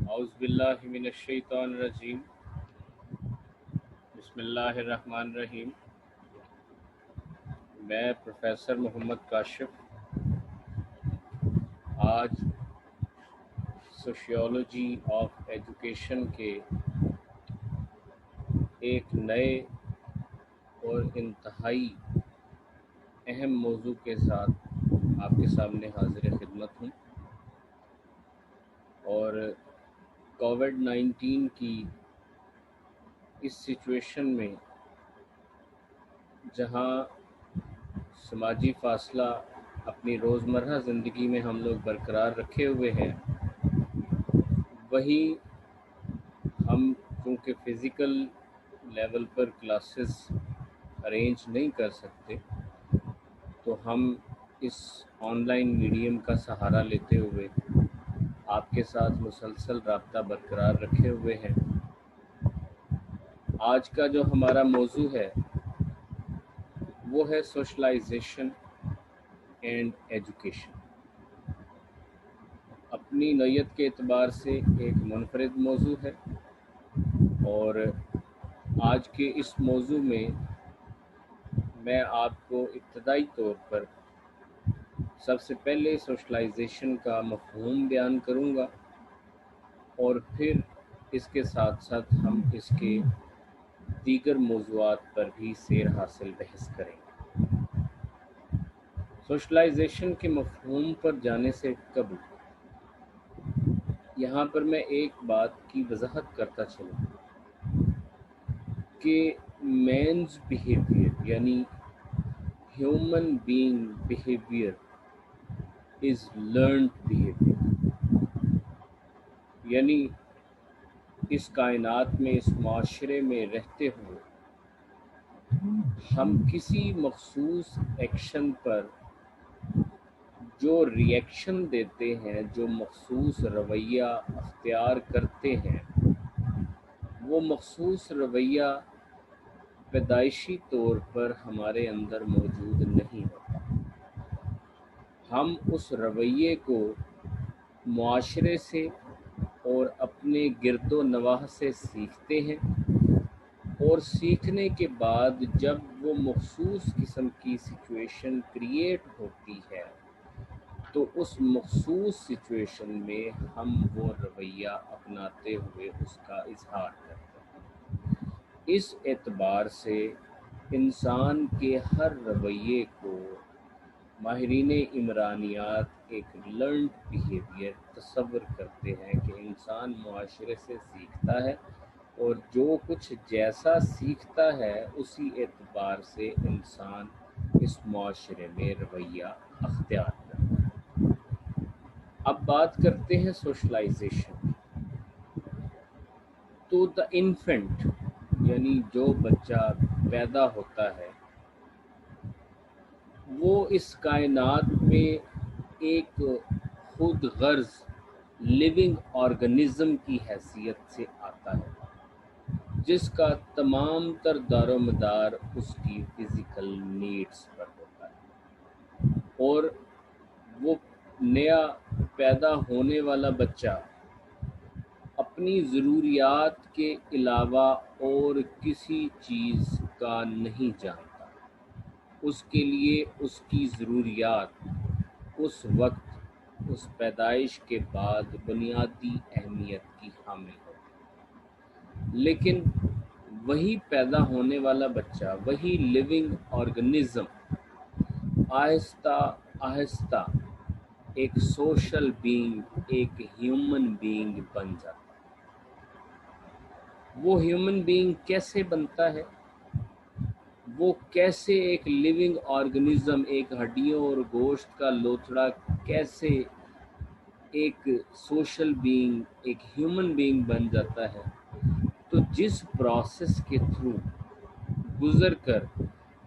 اعوذ باللہ من الشیطان الرجیم بسم اللہ الرحمن الرحیم۔ میں پروفیسر محمد کاشف آج سوشیولوجی آف ایجوکیشن کے ایک نئے اور انتہائی اہم موضوع کے ساتھ آپ کے سامنے حاضر خدمت ہوں، اور کووڈ-19 کی اس سچویشن میں جہاں سماجی فاصلہ اپنی روزمرہ زندگی میں ہم لوگ برقرار رکھے ہوئے ہیں، وہی ہم چونکہ فزیکل لیول پر کلاسز ارینج نہیں کر سکتے، تو ہم اس آن لائن میڈیم کا سہارا لیتے ہوئے آپ کے ساتھ مسلسل رابطہ برقرار رکھے ہوئے ہیں۔ آج کا جو ہمارا موضوع ہے وہ ہے سوشلائزیشن اینڈ ایجوکیشن۔ اپنی نوعیت کے اعتبار سے ایک منفرد موضوع ہے، اور آج کے اس موضوع میں آپ کو ابتدائی طور پر سب سے پہلے سوشلائزیشن کا مفہوم بیان کروں گا، اور پھر اس کے ساتھ ساتھ ہم اس کے دیگر موضوعات پر بھی سیر حاصل بحث کریں گے۔ سوشلائزیشن کے مفہوم پر جانے سے قبل یہاں پر میں ایک بات کی وضاحت کرتا چلوں کہ مینز بیہیویئر یعنی human being behaviour is learned behaviour, یعنی اس کائنات میں، اس معاشرے میں رہتے ہوئے ہم کسی مخصوص ایکشن پر جو ری ایکشن دیتے ہیں، جو مخصوص رویہ اختیار کرتے ہیں، وہ مخصوص رویہ پیدائشی طور پر ہمارے اندر موجود نہیں ہوتا۔ ہم اس رویے کو معاشرے سے اور اپنے گرد و نواح سے سیکھتے ہیں، اور سیکھنے کے بعد جب وہ مخصوص قسم کی سچویشن کریٹ ہوتی ہے تو اس مخصوص سچویشن میں ہم وہ رویہ اپناتے ہوئے اس کا اظہار کرتے ہیں۔ اس اعتبار سے انسان کے ہر رویے کو ماہرین عمرانیات ایک لرنڈ بیہیویئر تصور کرتے ہیں کہ انسان معاشرے سے سیکھتا ہے، اور جو کچھ جیسا سیکھتا ہے اسی اعتبار سے انسان اس معاشرے میں رویہ اختیار کرتا ہے۔ اب بات کرتے ہیں سوشلائزیشن۔ تو دا انفنٹ یعنی جو بچہ پیدا ہوتا ہے وہ اس کائنات میں ایک خود غرض لیونگ آرگنزم کی حیثیت سے آتا ہے، جس کا تمام تر دار و مدار اس کی فزیکل نیڈز پر ہوتا ہے، اور وہ نیا پیدا ہونے والا بچہ اپنی ضروریات کے علاوہ اور کسی چیز کا نہیں جانتا۔ اس کے لیے اس کی ضروریات اس وقت، اس پیدائش کے بعد بنیادی اہمیت کی حامل ہوتی، لیکن وہی پیدا ہونے والا بچہ، وہی لیونگ آرگنزم آہستہ آہستہ ایک سوشل بینگ، ایک ہیومن بینگ بن جاتا ہے۔ وہ ہیومن بینگ کیسے بنتا ہے؟ وہ کیسے ایک لیونگ آرگنزم، ایک ہڈیوں اور گوشت کا لوتھڑا کیسے ایک سوشل بینگ، ایک ہیومن بینگ بن جاتا ہے؟ تو جس پروسیس کے تھرو گزر کر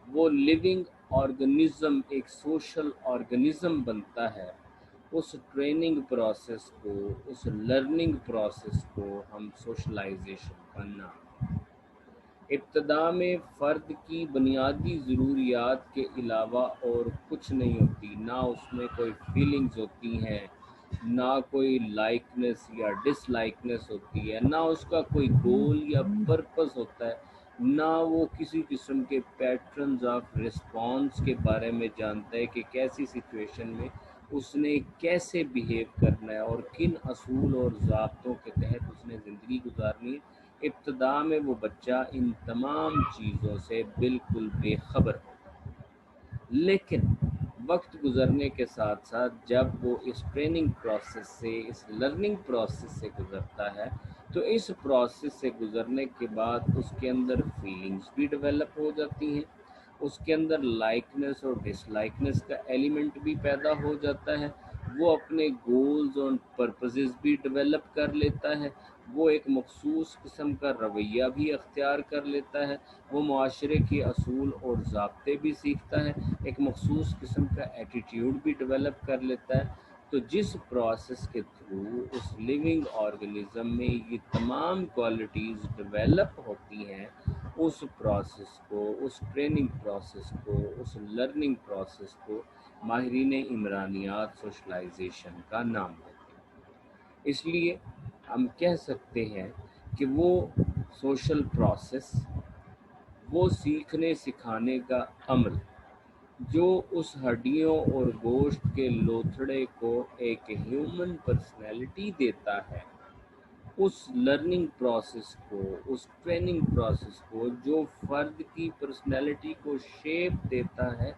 وہ لیونگ آرگنزم ایک سوشل آرگنزم بنتا ہے، اس ٹریننگ پروسیس کو، اس لرننگ پروسیس کو ہم سوشلائزیشن کا نام ہیں۔ ابتدا میں فرد کی بنیادی ضروریات کے علاوہ اور کچھ نہیں ہوتی، نہ اس میں کوئی فیلنگز ہوتی ہیں، نہ کوئی لائکنس یا ڈس لائکنس ہوتی ہے، نہ اس کا کوئی گول یا پرپس ہوتا ہے، نہ وہ کسی قسم کے پیٹرنز آف رسپانس کے بارے میں جانتا ہے کہ کیسی سچویشن میں اس نے کیسے بیہیو کرنا ہے اور کن اصول اور ضابطوں کے تحت اس نے زندگی گزارنی ہے۔ ابتدا میں وہ بچہ ان تمام چیزوں سے بالکل بے خبر ہوتا ہے، لیکن وقت گزرنے کے ساتھ ساتھ جب وہ اس ٹریننگ پروسیس سے، اس لرننگ پروسیس سے گزرتا ہے، تو اس پروسیس سے گزرنے کے بعد اس کے اندر فیلنگز بھی ڈیولپ ہو جاتی ہیں، اس کے اندر لائکنس اور ڈس لائکنس کا ایلیمنٹ بھی پیدا ہو جاتا ہے، وہ اپنے گولز اور پرپزز بھی ڈیولپ کر لیتا ہے، وہ ایک مخصوص قسم کا رویہ بھی اختیار کر لیتا ہے، وہ معاشرے کے اصول اور ضابطے بھی سیکھتا ہے، ایک مخصوص قسم کا ایٹیٹیوڈ بھی ڈیولپ کر لیتا ہے۔ تو جس پروسیس کے تھرو اس لیونگ آرگنزم میں یہ تمام کوالٹیز ڈیولپ ہوتی ہیں، اس پروسیس کو، اس ٹریننگ پروسیس کو، اس لرننگ پروسیس کو ماہرین عمرانیات سوشلائزیشن کا نام دیتے ہیں۔ اس لیے ہم کہہ سکتے ہیں کہ وہ سوشل پروسیس، وہ سیکھنے سکھانے کا عمل جو اس ہڈیوں اور گوشت کے لوتھڑے کو ایک ہیومن پرسنالٹی دیتا ہے، اس لرننگ پروسیس کو، اس ٹریننگ پروسیس کو جو فرد کی پرسنالٹی کو شیپ دیتا ہے،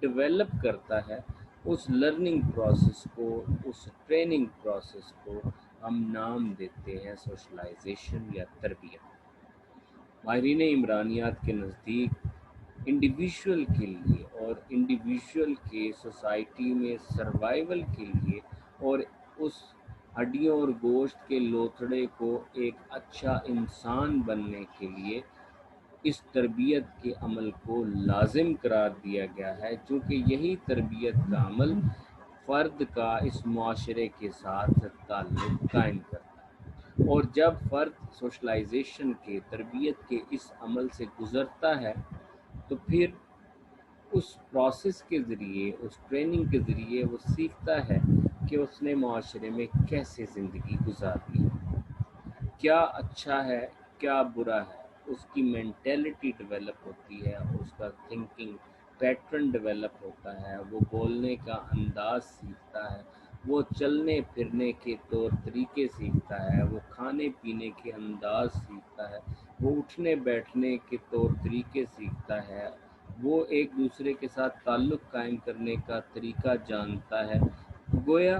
ڈیولپ کرتا ہے، اس لرننگ پروسیس کو، اس ٹریننگ پروسیس کو ہم نام دیتے ہیں سوشلائزیشن یا تربیت۔ ماہرین عمرانیات کے نزدیک انڈیویژول کے لیے اور انڈیویژول کے سوسائٹی میں سروائیول کے لیے اور اس ہڈیوں اور گوشت کے لوتھڑے کو ایک اچھا انسان بننے کے لیے اس تربیت کے عمل کو لازم قرار دیا گیا ہے، چونکہ یہی تربیت کا عمل فرد کا اس معاشرے کے ساتھ تعلق قائم کرتا ہے۔ اور جب فرد سوشلائزیشن کے، تربیت کے اس عمل سے گزرتا ہے، تو پھر اس پروسیس کے ذریعے، اس ٹریننگ کے ذریعے وہ سیکھتا ہے کہ اس نے معاشرے میں کیسے زندگی گزارنی ہے، کیا اچھا ہے، کیا برا ہے، اس کی مینٹیلٹی ڈیولپ ہوتی ہے، اس کا تھنکنگ پیٹرن ڈیولپ ہوتا ہے، وہ بولنے کا انداز سیکھتا ہے، وہ چلنے پھرنے کے طور طریقے سیکھتا ہے، وہ کھانے پینے کے انداز سیکھتا ہے، وہ اٹھنے بیٹھنے کے طور طریقے سیکھتا ہے، وہ ایک دوسرے کے ساتھ تعلق قائم کرنے کا طریقہ جانتا ہے۔ گویا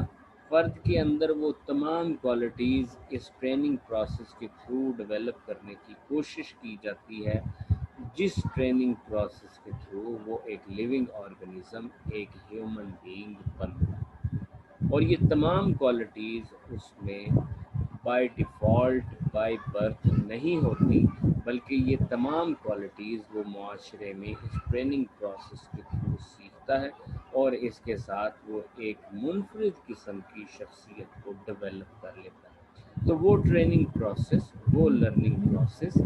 فرد کے اندر وہ تمام کوالٹیز اس ٹریننگ پروسیس کے تھرو ڈیولپ کرنے کی کوشش کی جاتی ہے، جس ٹریننگ پروسیس کے تھرو وہ ایک لیونگ آرگنزم، ایک ہیومن بینگ بنتا ہے۔ اور یہ تمام کوالٹیز اس میں بائی ڈیفالٹ، بائی برتھ نہیں ہوتی، بلکہ یہ تمام کوالٹیز وہ معاشرے میں اس ٹریننگ پروسیس کے تھرو سیکھتا ہے، اور اس کے ساتھ وہ ایک منفرد قسم کی شخصیت کو ڈیولپ کر لیتا ہے۔ تو وہ ٹریننگ پروسیس، وہ لرننگ پروسیس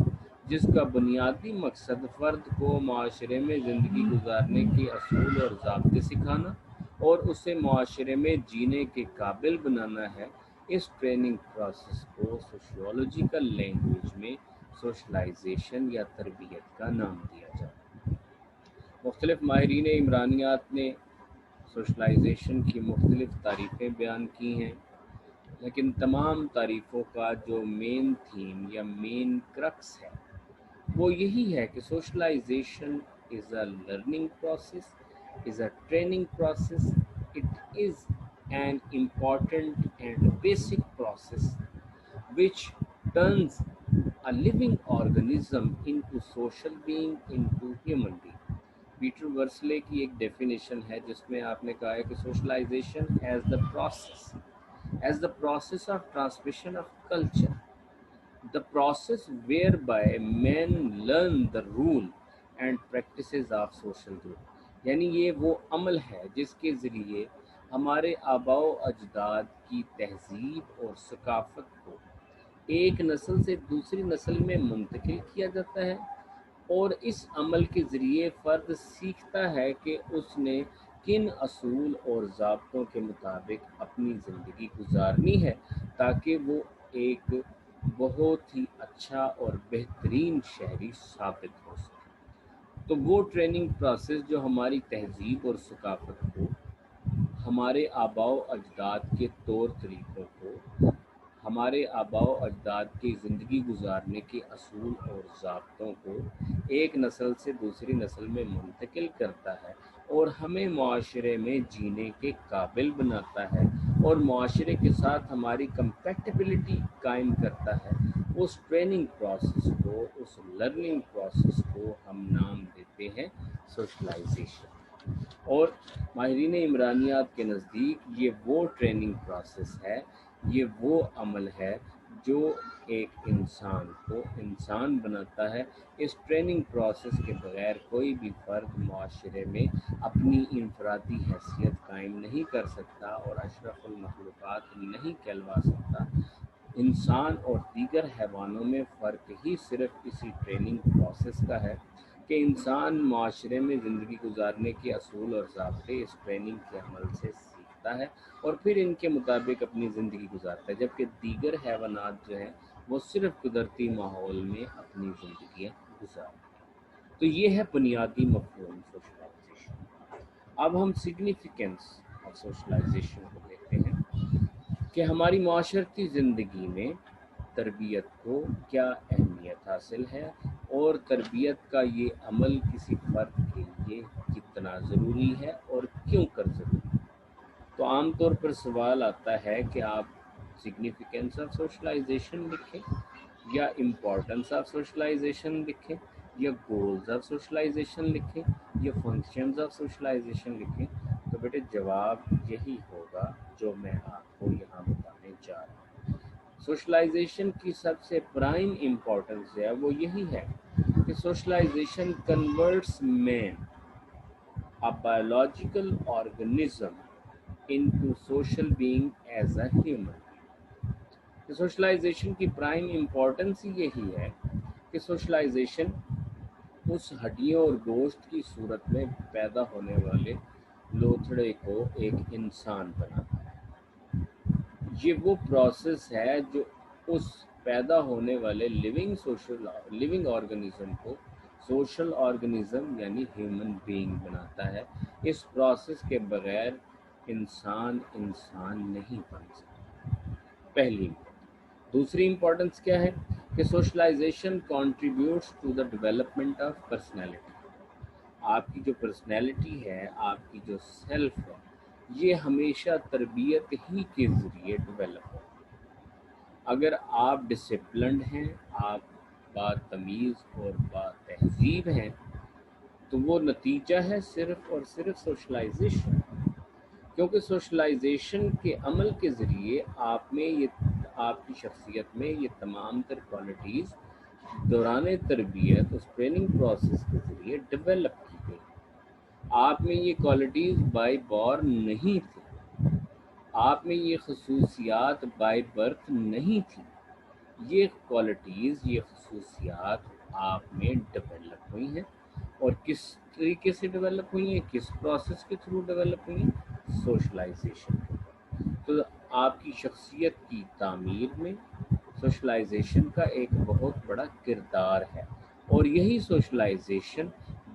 جس کا بنیادی مقصد فرد کو معاشرے میں زندگی گزارنے کے اصول اور ضابطے سکھانا اور اسے معاشرے میں جینے کے قابل بنانا ہے، اس ٹریننگ پروسیس کو سوشیولوجیکل لینگویج میں سوشلائزیشن یا تربیت کا نام دیا جاتا ہے۔ مختلف ماہرین عمرانیات نے سوشلائزیشن کی مختلف تعریفیں بیان کی ہیں، لیکن تمام تعریفوں کا جو مین تھیم یا مین کرکس ہے وہ یہی ہے کہ socialization is a learning process, is a training process. It is an important and basic process which turns a living organism into social being, into human being. Peter Worsley کی ایک definition ہے جس میں آپ نے کہا ہے کہ socialization is the process of transmission of culture, the process whereby men learn the rule and practices of social group۔ یعنی یہ وہ عمل ہے جس کے ذریعے ہمارے آباء و اجداد کی تہذیب اور ثقافت کو ایک نسل سے دوسری نسل میں منتقل کیا جاتا ہے، اور اس عمل کے ذریعے فرد سیکھتا ہے کہ اس نے کن اصول اور ضابطوں کے مطابق اپنی زندگی گزارنی ہے تاکہ وہ ایک بہت ہی اچھا اور بہترین شہری ثابت ہو سکے۔ تو وہ ٹریننگ پروسیس جو ہماری تہذیب اور ثقافت کو، ہمارے آباء و اجداد کے طور طریقوں کو، ہمارے آباء و اجداد کی زندگی گزارنے کے اصول اور ضابطوں کو ایک نسل سے دوسری نسل میں منتقل کرتا ہے اور ہمیں معاشرے میں جینے کے قابل بناتا ہے اور معاشرے کے ساتھ ہماری کمپیٹیبلٹی قائم کرتا ہے، اس ٹریننگ پروسیس کو، اس لرننگ پروسیس کو ہم نام دیتے ہیں سوشلائزیشن۔ اور ماہرین عمرانیات کے نزدیک یہ وہ ٹریننگ پروسیس ہے، یہ وہ عمل ہے جو ایک انسان کو انسان بناتا ہے۔ اس ٹریننگ پروسیس کے بغیر کوئی بھی فرد معاشرے میں اپنی انفرادی حیثیت قائم نہیں کر سکتا اور اشرف المخلوقات نہیں کہلوا سکتا۔ انسان اور دیگر حیوانوں میں فرق ہی صرف اسی ٹریننگ پروسیس کا ہے کہ انسان معاشرے میں زندگی گزارنے کے اصول اور ضابطے اس ٹریننگ کے عمل سے سیکھتا ہے اور پھر ان کے مطابق اپنی زندگی گزارتا ہے، جبکہ دیگر حیوانات جو ہیں وہ صرف قدرتی ماحول میں اپنی زندگیاں گزارتے ہیں۔ تو یہ ہے بنیادی مفہوم سوشلائزیشن۔ اب ہم سگنیفیکنس آف سوشلائزیشن کو دیکھتے ہیں کہ ہماری معاشرتی زندگی میں تربیت کو کیا اہمیت حاصل ہے اور تربیت کا یہ عمل کسی فرد کے لیے کتنا ضروری ہے اور کیوں کر ضروری ہے۔ تو عام طور پر سوال آتا ہے کہ آپ سگنیفیکنس آف سوشلائزیشن لکھیں یا امپورٹنس آف سوشلائزیشن لکھیں یا گولز آف سوشلائزیشن لکھیں یا فنکشنز آف سوشلائزیشن لکھیں۔ تو بیٹے جواب یہی ہوگا جو میں آپ کو یہاں بتانے جا رہا ہوں۔ سوشلائزیشن کی سب سے پرائم امپورٹنس ہے وہ یہی ہے کہ socialization converts man a biological organism into social being as a human being۔ Socialization کی پرائم امپورٹنس یہی ہے کہ سوشلائزیشن اس ہڈیوں اور گوشت کی صورت میں پیدا ہونے والے لوتھڑے کو ایک انسان بناتا ہے۔ یہ وہ پروسیس ہے جو اس پیدا ہونے والے لیونگ آرگنزم کو سوشل آرگنزم یعنی ہیومن بینگ بناتا ہے۔ اس پروسیس کے بغیر انسان نہیں بن سکتا، پہلی امپورٹنس۔ دوسری امپورٹنس کیا ہے کہ socialization contributes to the development of personality. آپ کی جو پرسنالٹی ہے، آپ کی جو سیلف ہے، یہ ہمیشہ تربیت ہی کے ذریعے ڈیولپ ہوتی ہے۔ اگر آپ ڈسپلنڈ ہیں، آپ با تمیز اور با تہذیب ہیں، تو وہ نتیجہ ہے صرف اور صرف سوشلائزیشن، کیونکہ سوشلائزیشن کے عمل کے ذریعے آپ کی شخصیت میں یہ تمام تر کوالٹیز دوران تربیت اس ٹریننگ پروسیس کے ذریعے ڈیولپ کی گئی۔ آپ میں یہ کوالٹیز بائی بورن نہیں تھی، آپ میں یہ خصوصیات بائی برتھ نہیں تھی، یہ کوالٹیز، یہ خصوصیات آپ میں ڈیولپ ہوئی ہیں۔ اور کس طریقے سے ڈیولپ ہوئی ہیں، کس پروسیس کے تھرو ڈیولپ ہوئی ہیں؟ سوشلائزیشن کے تھرو۔ تو آپ کی شخصیت کی تعمیر میں سوشلائزیشن کا ایک بہت بڑا کردار ہے، اور یہی سوشلائزیشن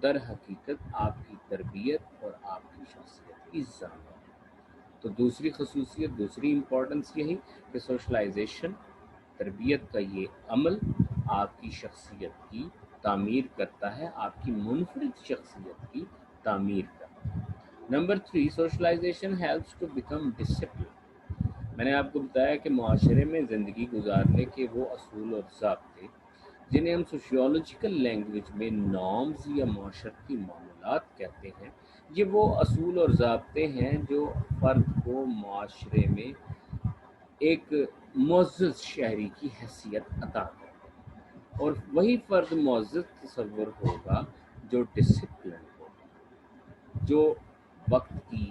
در حقیقت آپ کی تربیت اور آپ کی شخصیت کی ضمانت ہے۔ تو دوسری خصوصیت، دوسری امپورٹنس یہی کہ سوشلائزیشن، تربیت کا یہ عمل آپ کی شخصیت کی تعمیر کرتا ہے، آپ کی منفرد شخصیت کی تعمیر کرتا ہے۔ Number 3، socialization helps to become discipline. میں نے آپ کو بتایا کہ معاشرے میں زندگی گزارنے کے وہ اصول اور ضابطے جنہیں ہم سوشیولوجیکل لینگویج میں نارمز یا معاشرتی معمولات کہتے ہیں، یہ وہ اصول اور ضابطے ہیں جو فرد کو معاشرے میں ایک معزز شہری کی حیثیت عطا کرتے ہیں، اور وہی فرد معزز تصور ہوگا جو ڈسپلن ہوگا، جو وقت کی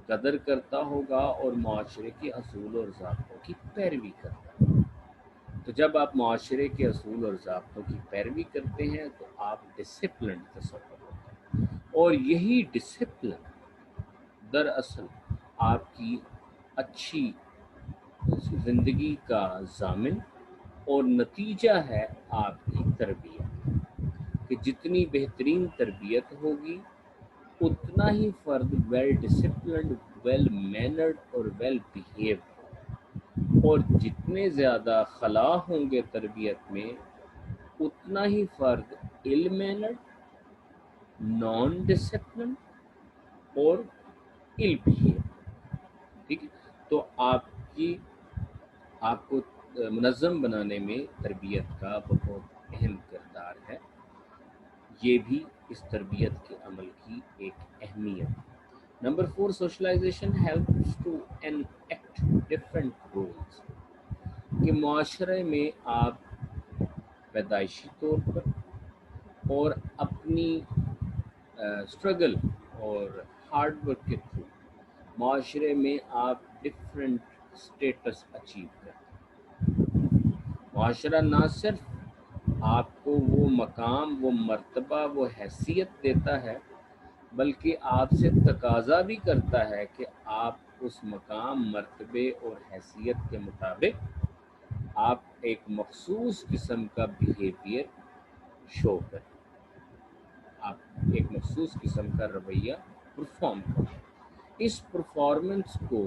قدر کرتا ہوگا اور معاشرے کے اصول اور ضابطوں کی پیروی کرتا ہوگا۔ تو جب آپ معاشرے کے اصول اور ضابطوں کی پیروی کرتے ہیں تو آپ ڈسپلن تصور ہوتے ہیں، اور یہی ڈسپلن دراصل آپ کی اچھی زندگی کا ضامن اور نتیجہ ہے آپ کی تربیت، کہ جتنی بہترین تربیت ہوگی اتنا ہی فرد ویل ڈسپلنڈ، ویل مینرڈ اور ویل بیہیوڈ، اور جتنے زیادہ خلا ہوں گے تربیت میں اتنا ہی فرد ill mannered، نان ڈسپلن اور ill behaved۔ ٹھیک ہے، تو آپ کو منظم بنانے میں تربیت کا بہت اہم کردار ہے، یہ بھی اس تربیت کے عمل کی ایک اہمیت۔ Number 4، socialization helps to enact different roles، کہ معاشرے میں آپ پیدائشی طور پر اور اپنی اسٹرگل اور ہارڈ ورک کے تھرو معاشرے میں آپ ڈفرینٹ اسٹیٹس اچیو کرتے ہیں۔ معاشرہ نہ صرف آپ کو وہ مقام، وہ مرتبہ، وہ حیثیت دیتا ہے، بلکہ آپ سے تقاضا بھی کرتا ہے کہ آپ اس مقام، مرتبے اور حیثیت کے مطابق آپ ایک مخصوص قسم کا بیہیویئر شو کریں، آپ ایک مخصوص قسم کا رویہ پرفارم کریں۔ اس پرفارمنس کو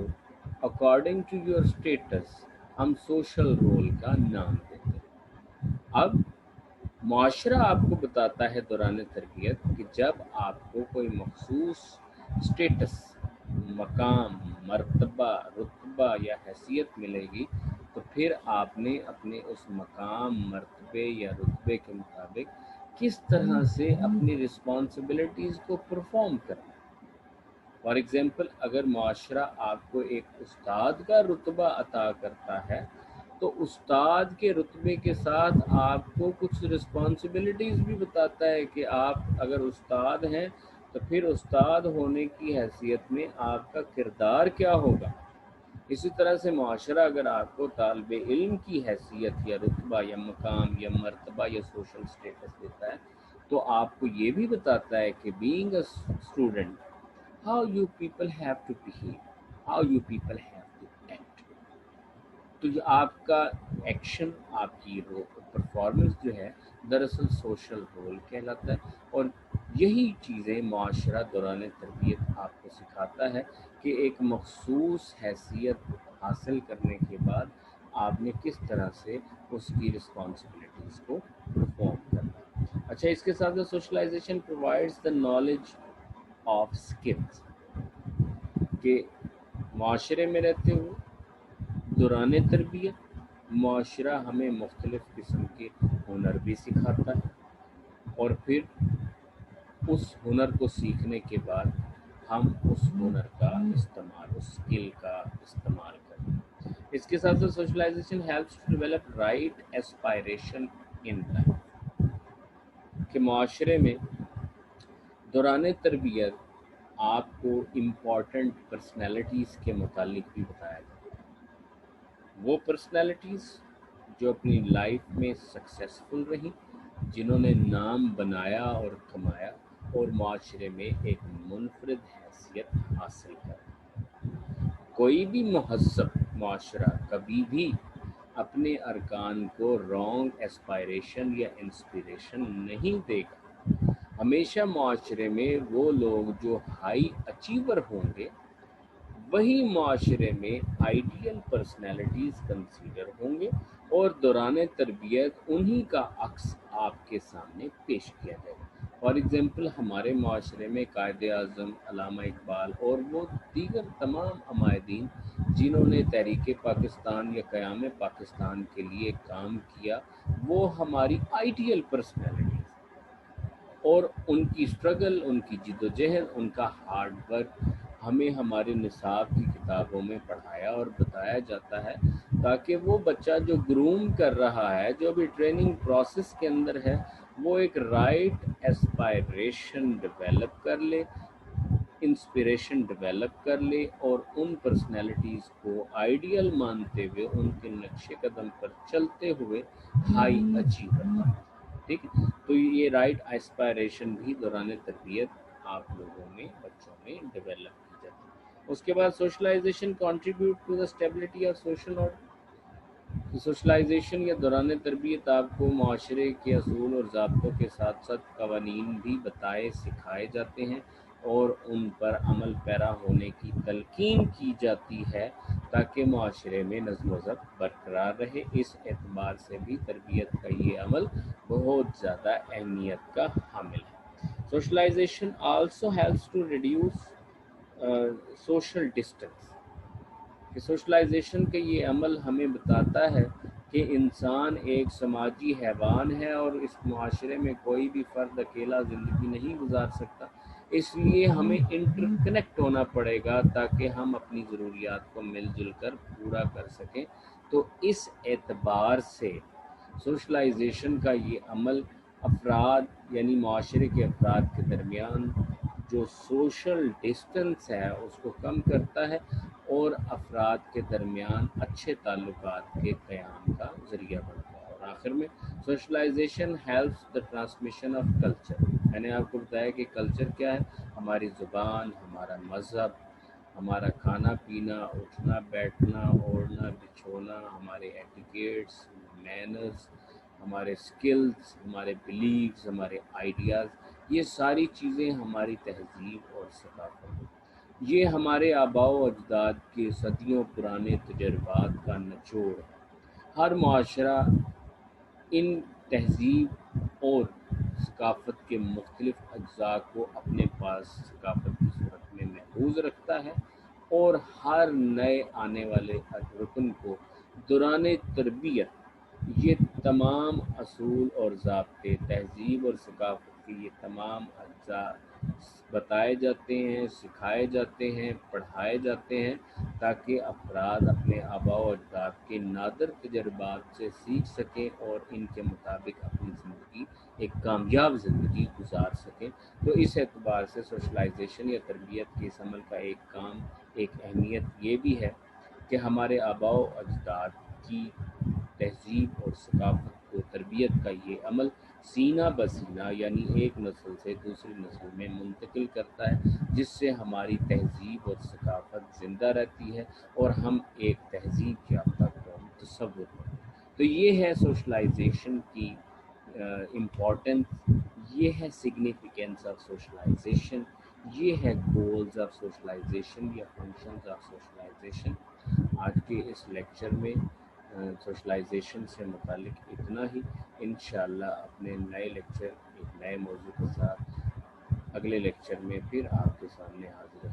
اکارڈنگ ٹو یور اسٹیٹس ہم سوشل رول کا نام دیتے ہیں۔ اب معاشرہ آپ کو بتاتا ہے دوران تربیت کہ جب آپ کو کوئی مخصوص اسٹیٹس، مقام، مرتبہ، رتبہ یا حیثیت ملے گی تو پھر آپ نے اپنے اس مقام، مرتبے یا رتبے کے مطابق کس طرح سے اپنی رسپانسبلٹیز کو پرفارم کرنا ہے۔ فار ایگزامپل، اگر معاشرہ آپ کو ایک استاد کا رتبہ عطا کرتا ہے تو استاد کے رتبے کے ساتھ آپ کو کچھ رسپانسبلٹیز بھی بتاتا ہے کہ آپ اگر استاد ہیں تو پھر استاد ہونے کی حیثیت میں آپ کا کردار کیا ہوگا۔ اسی طرح سے معاشرہ اگر آپ کو طالب علم کی حیثیت یا رتبہ یا مقام یا مرتبہ یا سوشل اسٹیٹس دیتا ہے تو آپ کو یہ بھی بتاتا ہے کہ being a student how you people have to behave, how you people have to act۔ تو یہ آپ کا ایکشن، آپ کی پرفارمنس جو ہے دراصل سوشل رول کہلاتا ہے، اور یہی چیزیں معاشرہ دوران تربیت آپ کو سکھاتا ہے کہ ایک مخصوص حیثیت حاصل کرنے کے بعد آپ نے کس طرح سے اس کی رسپانسبلٹیز کو پرفارم کرنا ہے۔ اچھا، اس کے ساتھ socialization provides the knowledge of skills, کہ معاشرے میں رہتے ہوئے دوران تربیت معاشرہ ہمیں مختلف قسم کے ہنر بھی سکھاتا ہے، اور پھر اس ہنر کو سیکھنے کے بعد ہم اس ہنر کا استعمال، اس اسکل کا استعمال کریں۔ اس کے ساتھ socialization helps to develop right aspiration in life, کہ معاشرے میں دوران تربیت آپ کو امپورٹنٹ پرسنالٹیز کے متعلق بھی بتایا جاتا ہے، وہ پرسنالٹیز جو اپنی لائف میں سکسیسفل رہیں، جنہوں نے نام بنایا اور کمایا اور معاشرے میں ایک منفرد حیثیت حاصل کر۔ کوئی بھی مہذب معاشرہ کبھی بھی اپنے ارکان کو رانگ ایسپائریشن یا انسپریشن نہیں دے گا۔ ہمیشہ معاشرے میں وہ لوگ جو ہائی اچیور ہوں گے وہی معاشرے میں آئیڈیل پرسنالٹیز کنسیڈر ہوں گے، اور دوران تربیت انہی کا عکس آپ کے سامنے پیش کیا جائے گا۔ فار ایگزامپل، ہمارے معاشرے میں قائد اعظم علامہ اقبال اور وہ دیگر تمام عمائدین جنہوں نے تحریک پاکستان یا قیام پاکستان کے لیے کام کیا، وہ ہماری آئیڈیل پرسنالٹیز، اور ان کی اسٹرگل، ان کی جد و جہد، ان کا ہارڈ ورک ہمیں ہمارے نصاب کی کتابوں میں پڑھایا اور بتایا جاتا ہے، تاکہ وہ بچہ جو گروم کر رہا ہے، جو بھی ٹریننگ پروسیس کے اندر ہے، وہ ایک رائٹ ایسپائریشن ڈیولپ کر لے، انسپریشن ڈیولپ کر لے، اور ان پرسنالٹیز کو آئیڈیل مانتے ہوئے ان کے نقش قدم پر چلتے ہوئے ہائی اچیور بنے۔ ٹھیک ہے، تو یہ رائٹ ایسپائریشن بھی دوران تربیت آپ لوگوں میں، بچوں میں ڈیولپ کی جاتی ہے۔ اس کے بعد socialization contribute to the stability of social order. Socialization یا دوران تربیت آپ کو معاشرے کے اصول اور ضابطوں کے ساتھ ساتھ قوانین بھی بتائے سکھائے جاتے ہیں اور ان پر عمل پیرا ہونے کی تلقین کی جاتی ہے تاکہ معاشرے میں نظم و ضبط برقرار رہے. اس اعتبار سے بھی تربیت کا یہ عمل بہت زیادہ اہمیت کا حامل ہے. Socialization also helps to reduce social distance. کہ سوشلائزیشن کا یہ عمل ہمیں بتاتا ہے کہ انسان ایک سماجی حیوان ہے اور اس معاشرے میں کوئی بھی فرد اکیلا زندگی نہیں گزار سکتا. اس لیے ہمیں انٹر کنیکٹ ہونا پڑے گا تاکہ ہم اپنی ضروریات کو مل جل کر پورا کر سکیں. تو اس اعتبار سے سوشلائزیشن کا یہ عمل افراد یعنی معاشرے کے افراد کے درمیان جو سوشل ڈسٹنس ہے اس کو کم کرتا ہے اور افراد کے درمیان اچھے تعلقات کے قیام کا ذریعہ بنتا ہے. اور آخر میں socialization helps the transmission of culture. میں نے آپ کو بتایا کہ کلچر کیا ہے، ہماری زبان، ہمارا مذہب، ہمارا کھانا پینا، اٹھنا بیٹھنا، اوڑھنا بچھونا، ہمارے ایٹیکیٹس، مینرز، ہمارے سکلز، ہمارے بلیفز، ہمارے آئیڈیاز، یہ ساری چیزیں ہماری تہذیب اور ثقافت، یہ ہمارے آباء و اجداد کے صدیوں پرانے تجربات کا نچوڑ ہے. ہر معاشرہ ان تہذیب اور ثقافت کے مختلف اجزاء کو اپنے پاس ثقافت کی صورت میں محفوظ رکھتا ہے اور ہر نئے آنے والے رکن کو دوران تربیت یہ تمام اصول اور ضابطے تہذیب اور ثقافت کے یہ تمام اجزاء بتائے جاتے ہیں، سکھائے جاتے ہیں، پڑھائے جاتے ہیں تاکہ افراد اپنے آباء و اجداد کے نادر تجربات سے سیکھ سکیں اور ان کے مطابق اپنی زندگی ایک کامیاب زندگی گزار سکیں. تو اس اعتبار سے سوشلائزیشن یا تربیت کے اس عمل کا ایک اہمیت یہ بھی ہے کہ ہمارے آباء و اجداد کی تہذیب اور ثقافت کو تربیت کا یہ عمل سینہ بسینہ یعنی ایک نسل سے دوسری نسل میں منتقل کرتا ہے، جس سے ہماری تہذیب اور ثقافت زندہ رہتی ہے اور ہم ایک تہذیب یافتہ قوم تصور کرتے ہیں. تو یہ ہے سوشلائزیشن کی امپورٹنس، یہ ہے سگنیفیکینس آف سوشلائزیشن، یہ ہے گولز آف سوشلائزیشن یا فنکشنز آف سوشلائزیشن. آج کے اس لیکچر میں سوشلائزیشن سے متعلق اتنا ہی. انشاءاللہ اپنے نئے لیکچر ایک نئے موضوع کے ساتھ اگلے لیکچر میں پھر آپ کے سامنے حاضر